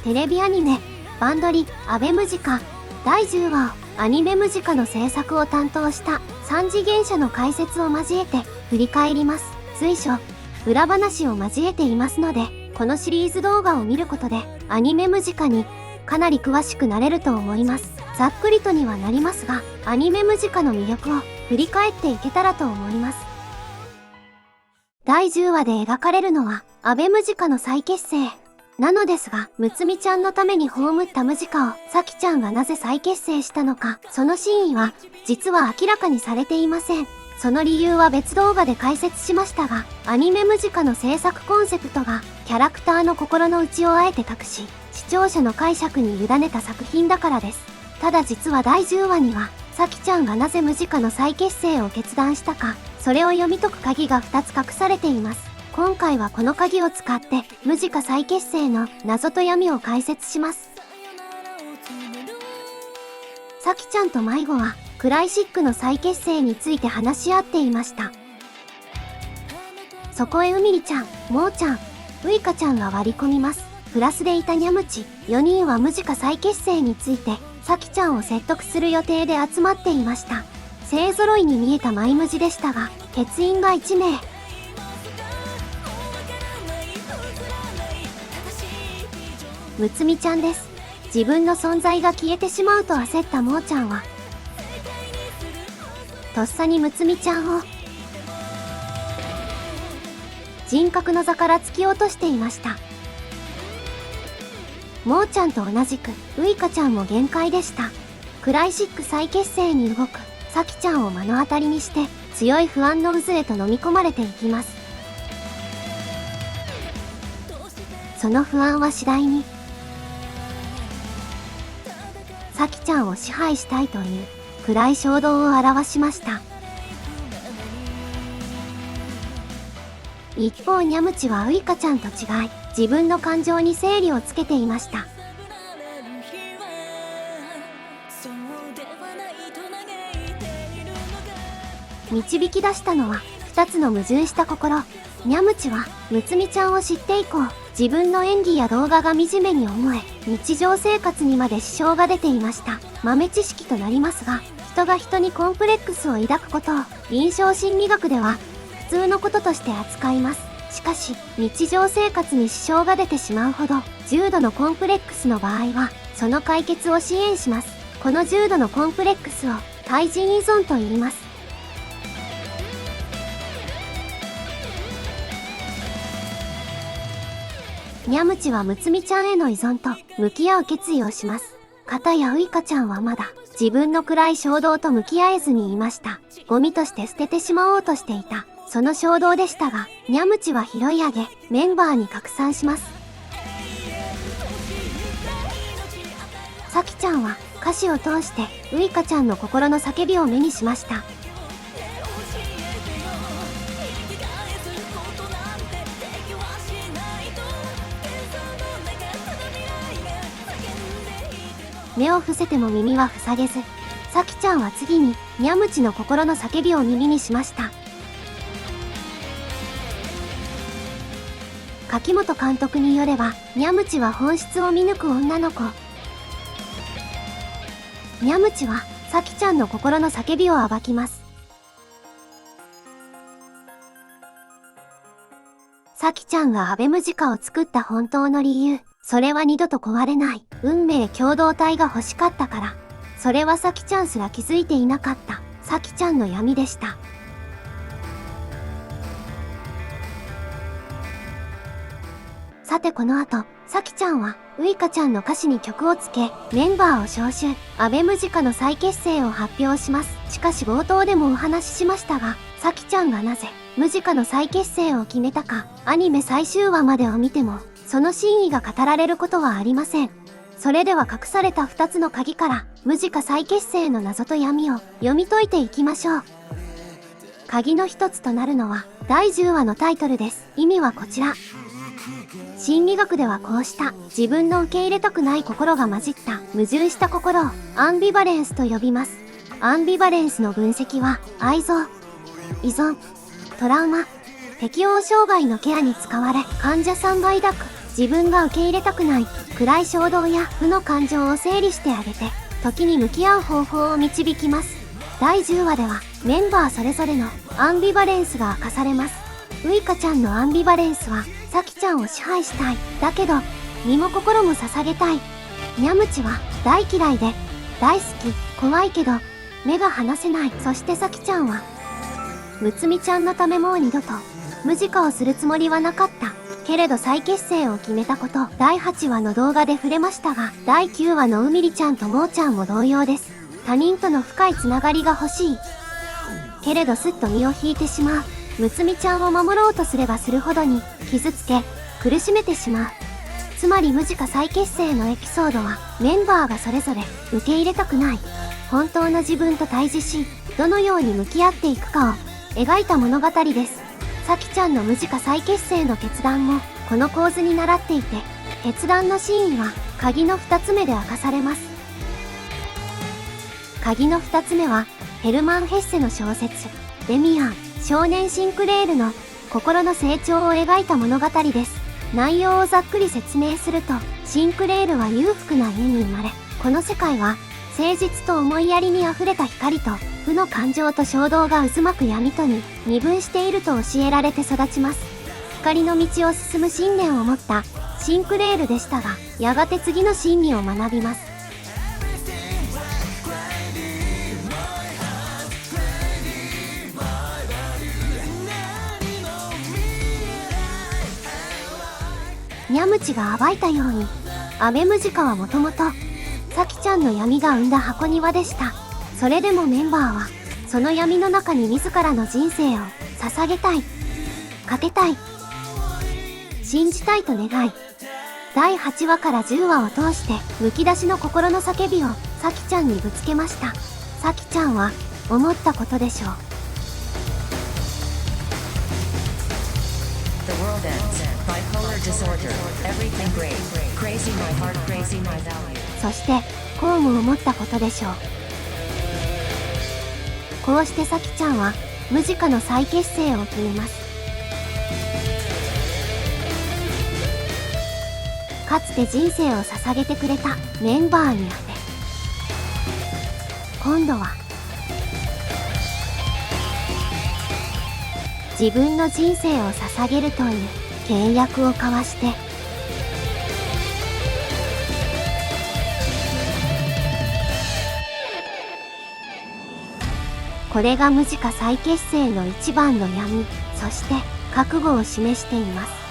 テレビアニメ、バンドリ、アベムジカ、第10話をアニメムジカの制作を担当した3次元者の解説を交えて振り返ります。随所、裏話を交えていますので、このシリーズ動画を見ることでアニメムジカにかなり詳しくなれると思います。ざっくりとにはなりますが、アニメムジカの魅力を振り返っていけたらと思います。第10話で描かれるのはアベムジカの再結成なのですが、むつみちゃんのために葬ったムジカをさきちゃんがなぜ再結成したのか、その真意は実は明らかにされていません。その理由は別動画で解説しましたが、アニメムジカの制作コンセプトがキャラクターの心の内をあえて隠し、視聴者の解釈に委ねた作品だからです。ただ実は第10話にはさきちゃんがなぜムジカの再結成を決断したか、それを読み解く鍵が2つ隠されています。今回はこの鍵を使ってムジカ再結成の謎と闇を解説します。さきちゃんと迷子はクライシックの再結成について話し合っていました。そこへうみりちゃん、もーちゃん、ういかちゃんが割り込みます。プラスでいたにゃむち4人はムジカ再結成についてさきちゃんを説得する予定で集まっていました。勢揃いに見えたマイムジでしたが、欠員が1名。むつみちゃんです。自分の存在が消えてしまうと焦ったもーちゃんはとっさにむつみちゃんを人格の座から突き落としていました。もーちゃんと同じくういかちゃんも限界でした。クライシック再結成に動くさきちゃんを目の当たりにして強い不安の渦へと飲み込まれていきます。その不安は次第にさきちゃんを支配したいという暗い衝動を表しました。一方にゃむちはういかちゃんと違い、自分の感情に整理をつけていました。導き出したのは2つの矛盾した心。にゃむちはむつみちゃんを知って以降、自分の演技や動画が惨めに思え、日常生活にまで支障が出ていました。豆知識となりますが、人が人にコンプレックスを抱くことを臨床心理学では普通のこととして扱います。しかし日常生活に支障が出てしまうほど重度のコンプレックスの場合はその解決を支援します。この重度のコンプレックスを対人依存と言います。にゃむちはむつみちゃんへの依存と向き合う決意をします。かたやういかちゃんはまだ自分の暗い衝動と向き合えずにいました。ゴミとして捨ててしまおうとしていたその衝動でしたが、にゃむちは拾い上げメンバーに拡散します。さきちゃんは歌詞を通してういかちゃんの心の叫びを目にしました。目を伏せても耳は塞げず、さきちゃんは次ににゃむちの心の叫びを耳にしました。柿本監督によれば、にゃむちは本質を見抜く女の子。にゃむちはさきちゃんの心の叫びを暴きます。さきちゃんがアベムジカを作った本当の理由、それは二度と壊れない運命共同体が欲しかったから。それはさきちゃんすら気づいていなかったさきちゃんの闇でした。さてこの後、さきちゃんはういかちゃんの歌詞に曲をつけ、メンバーを招集、アベムジカの再結成を発表します。しかし冒頭でもお話ししましたが、さきちゃんがなぜムジカの再結成を決めたか、アニメ最終話までを見てもその真意が語られることはありません。それでは隠された2つの鍵からムジカ再結成の謎と闇を読み解いていきましょう。鍵の一つとなるのは第10話のタイトルです。意味はこちら。心理学ではこうした自分の受け入れたくない心が混じった矛盾した心をアンビバレンスと呼びます。アンビバレンスの分析は愛憎、依存、トラウマ、適応障害のケアに使われ、患者さんが抱く自分が受け入れたくない暗い衝動や負の感情を整理してあげて、時に向き合う方法を導きます。第10話ではメンバーそれぞれのアンビバレンスが明かされます。ウイカちゃんのアンビバレンスは、サキちゃんを支配したい。だけど、身も心も捧げたい。ニャムチは大嫌いで、大好き、怖いけど、目が離せない。そしてサキちゃんは、むつみちゃんのためもう二度と、無自化をするつもりはなかった。けれど再結成を決めたこと、第8話の動画で触れましたが、第9話のうみりちゃんともーちゃんも同様です。他人との深いつながりが欲しい。けれどすっと身を引いてしまう。むつみちゃんを守ろうとすればするほどに、傷つけ、苦しめてしまう。つまり無自化再結成のエピソードは、メンバーがそれぞれ受け入れたくない本当の自分と対峙し、どのように向き合っていくかを描いた物語です。サキちゃんの無自化再結成の決断もこの構図に倣っていて、決断の真意は鍵の2つ目で明かされます。鍵の2つ目はヘルマン・ヘッセの小説デミアン少年シンクレールの心の成長を描いた物語です。内容をざっくり説明すると、シンクレールは裕福な家に生まれ、この世界は誠実と思いやりにあふれた光と負の感情と衝動が渦巻く闇とに二分していると教えられて育ちます。光の道を進む信念を持ったシンクレールでしたが、やがて次の真理を学びます。ニャムチが暴いたように、アベムジカはもともとサキちゃんの闇が生んだ箱庭でした。それでもメンバーはその闇の中に自らの人生を捧げたい、かけたい、信じたいと願い、第8話から10話を通してむき出しの心の叫びをサキちゃんにぶつけました。サキちゃんは思ったことでしょう。The world ends. Bipolar disorder. Everything great. Crazy my heart, crazy my value. そしてこうも思ったことでしょう。こうしてサキちゃんは無自化の再結成を決めます。かつて人生を捧げてくれたメンバーに宛て、今度は自分の人生を捧げるという契約を交わして、これが無自化再結成の一番の闇、そして覚悟を示しています。